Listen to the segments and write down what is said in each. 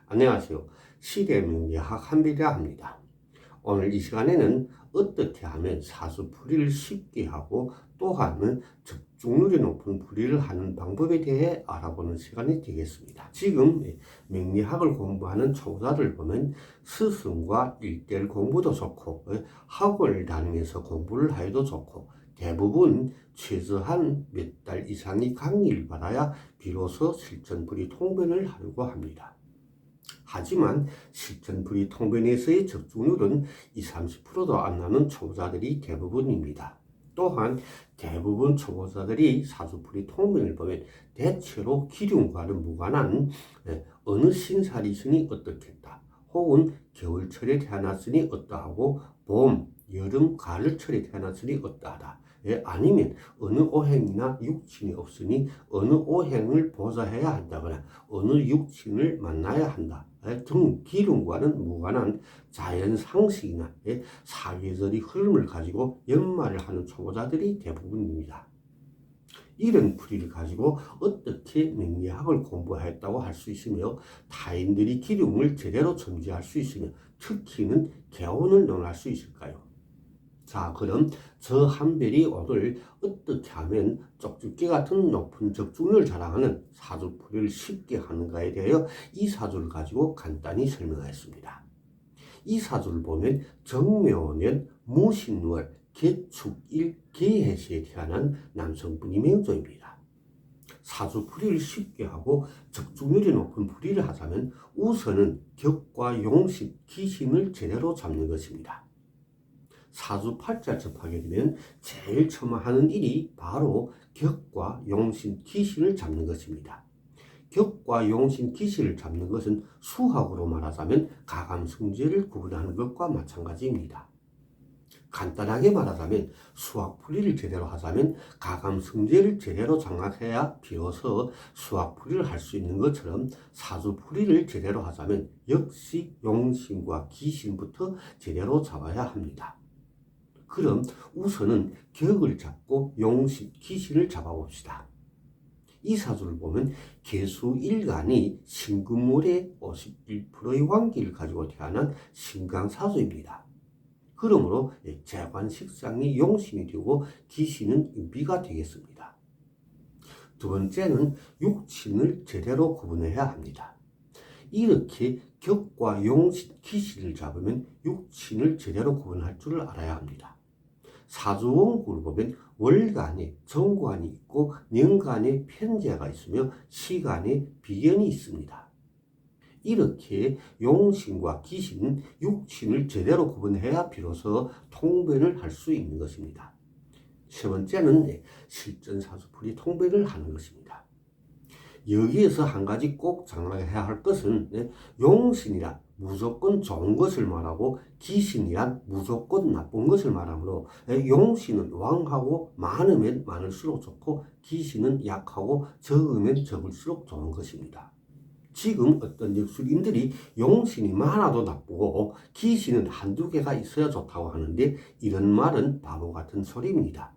안녕하세요. 시대명리학 한비라 합니다. 오늘 이 시간에는 어떻게 하면 사수풀이를 쉽게 하고 또한 적중률이 높은 풀이를 하는 방법에 대해 알아보는 시간이 되겠습니다. 지금 명리학을 공부하는 초보자들 보면 스승과 1:1 공부도 좋고 학원을 다니면서 공부를 해도 좋고 대부분 최소한 몇 달 이상의 강의를 받아야 비로소 실전풀이 통변을 하려고 합니다. 하지만 실전풀이 통변에서의 적중률은 20-30%도 안 나는 초보자들이 대부분입니다. 또한 대부분 초보자들이 사주풀이 통변을 보면 대체로 기륭과는 무관한 어느 신살이신이 어떻겠다, 혹은 겨울철에 태어났으니 어떠하고 봄, 여름, 가을철에 태어났으니 어떠하다, 아니면 어느 오행이나 육친이 없으니 어느 오행을 보좌해야 한다거나 어느 육친을 만나야 한다 등 기름과는 무관한 자연상식이나 사계절의 흐름을 가지고 연말을 하는 초보자들이 대부분입니다. 이런 풀이를 가지고 어떻게 명리학을 공부했다고 할 수 있으며 타인들이 기름을 제대로 점지할 수 있으며 특히는 개운을 논할 수 있을까요? 자, 그럼 저 한별이 오늘 어떻게 하면 쪽집게 같은 높은 적중률을 자랑하는 사주풀이를 쉽게 하는가에 대하여 이 사주를 가지고 간단히 설명하였습니다. 이 사주를 보면 정묘년, 무신월, 개축일, 개해시에 태어난 남성분이 명조입니다. 사주풀이를 쉽게 하고 적중률이 높은 풀이를 하자면 우선은 격과 용신, 기신을 제대로 잡는 것입니다. 사주 팔자를 접하게 되면 제일 처음 하는 일이 바로 격과 용신, 기신을 잡는 것입니다. 격과 용신, 기신을 잡는 것은 수학으로 말하자면 가감승제를 구분하는 것과 마찬가지입니다. 간단하게 말하자면 수학풀이를 제대로 하자면 가감승제를 제대로 장악해야 비로소 수학풀이를 할 수 있는 것처럼 사주풀이를 제대로 하자면 역시 용신과 기신부터 제대로 잡아야 합니다. 그럼 우선은 격을 잡고 용신, 기신을 잡아봅시다. 이 사주를 보면 개수일간이 신금월의 51%의 왕기를 가지고 태어난 신강사주입니다. 그러므로 재관식상이 용신이 되고 기신은 임비가 되겠습니다. 두 번째는 육친을 제대로 구분해야 합니다. 이렇게 격과 용신, 기신을 잡으면 육친을 제대로 구분할 줄 알아야 합니다. 사주원국을 보면 월간에 정관이 있고 년간에 편제가 있으며 시간에 비견이 있습니다. 이렇게 용신과 기신, 육친을 제대로 구분해야 비로소 통변을 할 수 있는 것입니다. 세 번째는 실전사주풀이 통변을 하는 것입니다. 여기에서 한 가지 꼭 장악해야 할 것은 용신이란 무조건 좋은 것을 말하고 기신이란 무조건 나쁜 것을 말하므로 용신은 왕하고 많으면 많을수록 좋고 기신은 약하고 적으면 적을수록 좋은 것입니다. 지금 어떤 역술인들이 용신이 많아도 나쁘고 기신은 한두 개가 있어야 좋다고 하는데 이런 말은 바보 같은 소리입니다.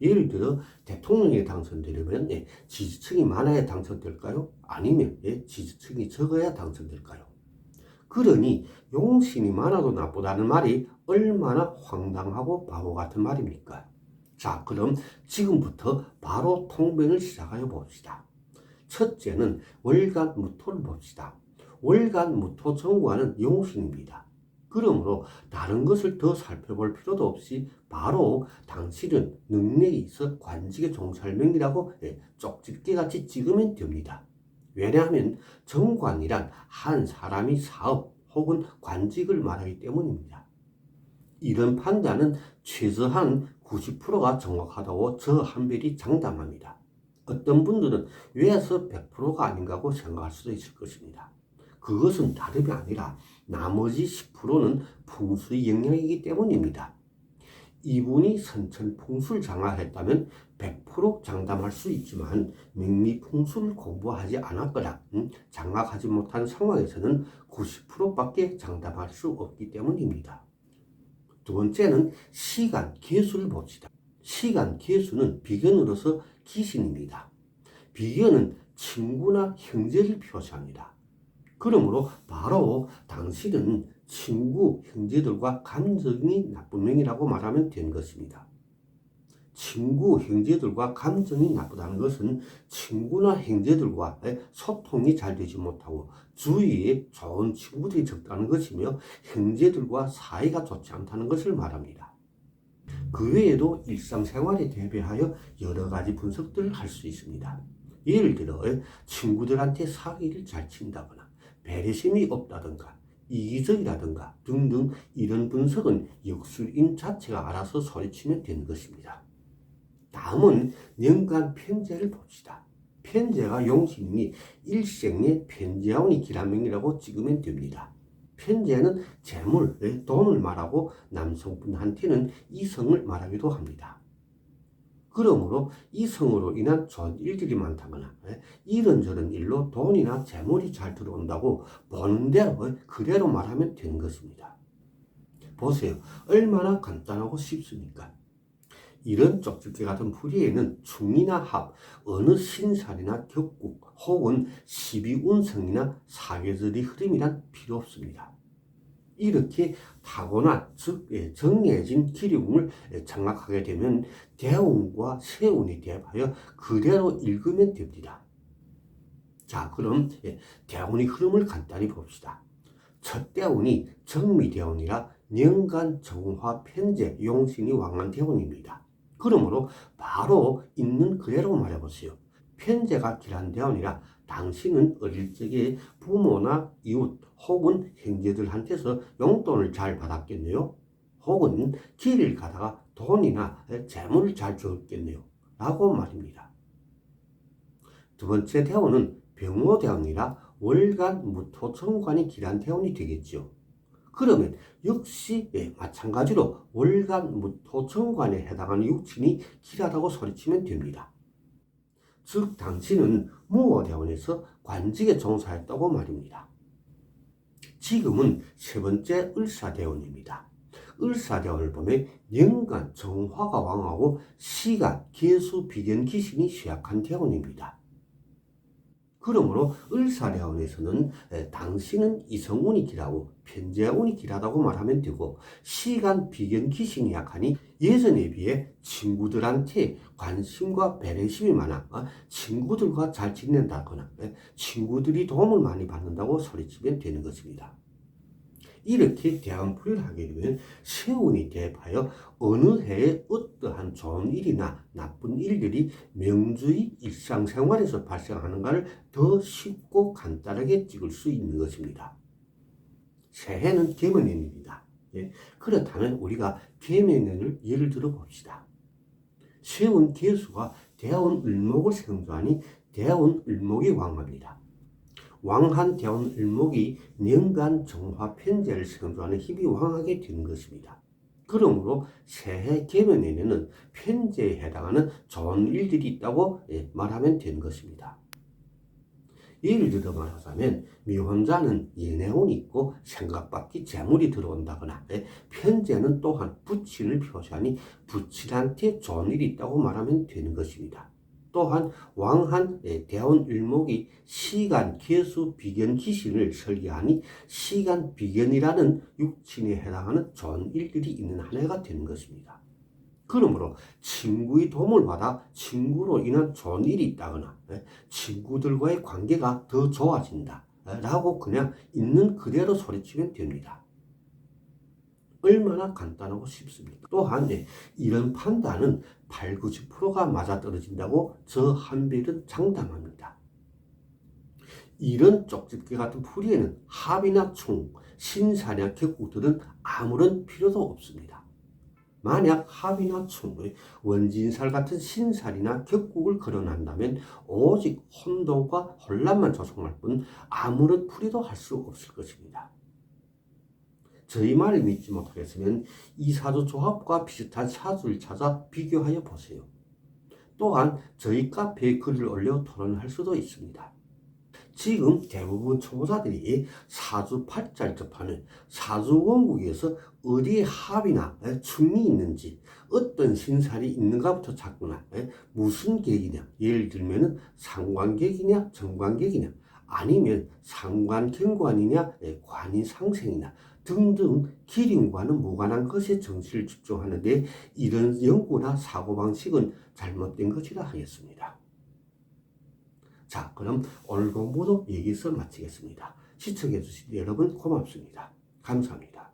예를 들어 대통령에 당선되려면 지지층이 많아야 당선될까요? 아니면 지지층이 적어야 당선될까요? 그러니 용신이 많아도 나쁘다는 말이 얼마나 황당하고 바보 같은 말입니까? 자, 그럼 지금부터 바로 통변을 시작하여 봅시다. 첫째는 월간 무토를 봅시다. 월간 무토 정관은 용신입니다. 그러므로 다른 것을 더 살펴볼 필요도 없이 바로 당신은 능력이 있어 관직의 종살명이라고 쪽집게 같이 찍으면 됩니다. 왜냐하면 정관이란 한 사람이 사업 혹은 관직을 말하기 때문입니다. 이런 판단은 최소한 90%가 정확하다고 저 한별이 장담합니다. 어떤 분들은 왜서 100%가 아닌가고 생각할 수도 있을 것입니다. 그것은 다름이 아니라 나머지 10%는 풍수의 영향이기 때문입니다. 이분이 선천풍수를 장악했다면 100% 장담할 수 있지만 명리풍수를 공부하지 않았거나 장악하지 못한 상황에서는 90%밖에 장담할 수 없기 때문입니다. 두 번째는 시간, 개수를 봅시다. 시간, 개수는 비견으로서 기신입니다. 비견은 친구나 형제를 표시합니다. 그러므로 바로 당신은 친구, 형제들과 감정이 나쁜 명이라고 말하면 된 것입니다. 친구, 형제들과 감정이 나쁘다는 것은 친구나 형제들과 소통이 잘 되지 못하고 주위에 좋은 친구들이 적다는 것이며 형제들과 사이가 좋지 않다는 것을 말합니다. 그 외에도 일상생활에 대비하여 여러 가지 분석들을 할 수 있습니다. 예를 들어 친구들한테 사기를 잘 친다거나 배려심이 없다든가 이기적이라든가 등등 이런 분석은 역술인 자체가 알아서 소리치면 되는 것입니다. 다음은 연간 편제를 봅시다. 편제가 용신이니 일생의 편제하오니 기라명이라고 찍으면 됩니다. 편제는 재물, 돈을 말하고 남성분한테는 이성을 말하기도 합니다. 그러므로 이성으로 인한 좋은 일들이 많다거나 이런저런 일로 돈이나 재물이 잘 들어온다고 보는 대로 그대로 말하면 되는 것입니다. 보세요. 얼마나 간단하고 쉽습니까? 이런 쪽집게 같은 풀이에는 충이나 합, 어느 신살이나 격국 혹은 12운성이나 사계절의 흐름이란 필요 없습니다. 이렇게 타고난 즉 정해진 기류운을 장악하게 되면 대운과 세운이 대합하여 그대로 읽으면 됩니다. 자, 그럼 대운의 흐름을 간단히 봅시다. 첫 대운이 정미대운이라 년간 정화 편제 용신이 왕한 대운입니다. 그러므로 바로 있는 그대로 말해보세요. 편제가 길한 대운이라 당신은 어릴 적에 부모나 이웃 혹은 형제들한테서 용돈을 잘 받았겠네요. 혹은 길을 가다가 돈이나 재물을 잘 주었겠네요. 라고 말입니다. 두 번째 대운은 병호대운이라 월간 무토정관이 길한 대운이 되겠죠. 그러면 역시 마찬가지로 월간 무토정관에 해당하는 육친이 길하다고 소리치면 됩니다. 즉 당신은 무호대원에서 관직에 종사했다고 말입니다. 지금은 세 번째 을사대원입니다. 을사대원을 보면 연간 정화가 왕하고 시간, 계수, 비견, 기신이 쇠약한 대원입니다. 그러므로 을사대원에서는 당신은 이성운이 길하고 편재운이 길하다고 말하면 되고 시간, 비견, 기신이 약하니 예전에 비해 친구들한테 관심과 배려심이 많아 친구들과 잘 지낸다거나 친구들이 도움을 많이 받는다고 소리치면 되는 것입니다. 이렇게 대안풀이를 하게 되면 세운이 대입하여 어느 해에 어떠한 좋은 일이나 나쁜 일들이 명주의 일상생활에서 발생하는가를 더 쉽고 간단하게 찍을 수 있는 것입니다. 새해는 개면년입니다. 그렇다면 우리가 개면년을 예를 들어 봅시다. 세운 개수가 대운 을목을 생조하니 대운 을목이 왕합니다. 왕한 대운 을목이 년간 정화 편제를 생조하는 힘이 왕하게 되는 것입니다. 그러므로 새해 개면에는 편제에 해당하는 좋은 일들이 있다고 말하면 되는 것입니다. 예를 들어 말하자면 미혼자는 연애운이 있고 생각밖의 재물이 들어온다거나 편제는 또한 부친을 표시하니 부친한테 좋은 일이 있다고 말하면 되는 것입니다. 또한 왕한 대운 을목이 시간, 계수, 비견, 기신을 설계하니 시간, 비견이라는 육친에 해당하는 좋은 일들이 있는 한 해가 되는 것입니다. 그러므로 친구의 도움을 받아 친구로 인한 좋은 일이 있다거나 친구들과의 관계가 더 좋아진다 라고 그냥 있는 그대로 소리치면 됩니다. 얼마나 간단하고 쉽습니까? 또한 이런 판단은 8, 90%가 맞아떨어진다고 저 한별은 장담합니다. 이런 쪽집게 같은 풀이에는 합이나 충, 신사냐 격국들은 아무런 필요도 없습니다. 만약 합이나 충, 원진살 같은 신살이나 격국을 거론한다면 오직 혼돈과 혼란만 조성할 뿐 아무런 풀이도 할 수 없을 것입니다. 저희 말을 믿지 못하겠으면 이 사주 조합과 비슷한 사주를 찾아 비교하여 보세요. 또한 저희 카페에 글을 올려 토론할 수도 있습니다. 지금 대부분 초보자들이 사주 팔자를 접하는 사주 원국에서 어디에 합이나 충이 있는지 어떤 신살이 있는가부터 찾거나 무슨 객이냐, 예를 들면 상관객이냐 정관객이냐 아니면 상관경관이냐, 관이상생이냐 등등 기림과는 무관한 것에 정신을 집중하는데 이런 연구나 사고방식은 잘못된 것이라 하겠습니다. 자, 그럼 오늘 공부도 여기서 마치겠습니다. 시청해주신 여러분 고맙습니다. 감사합니다.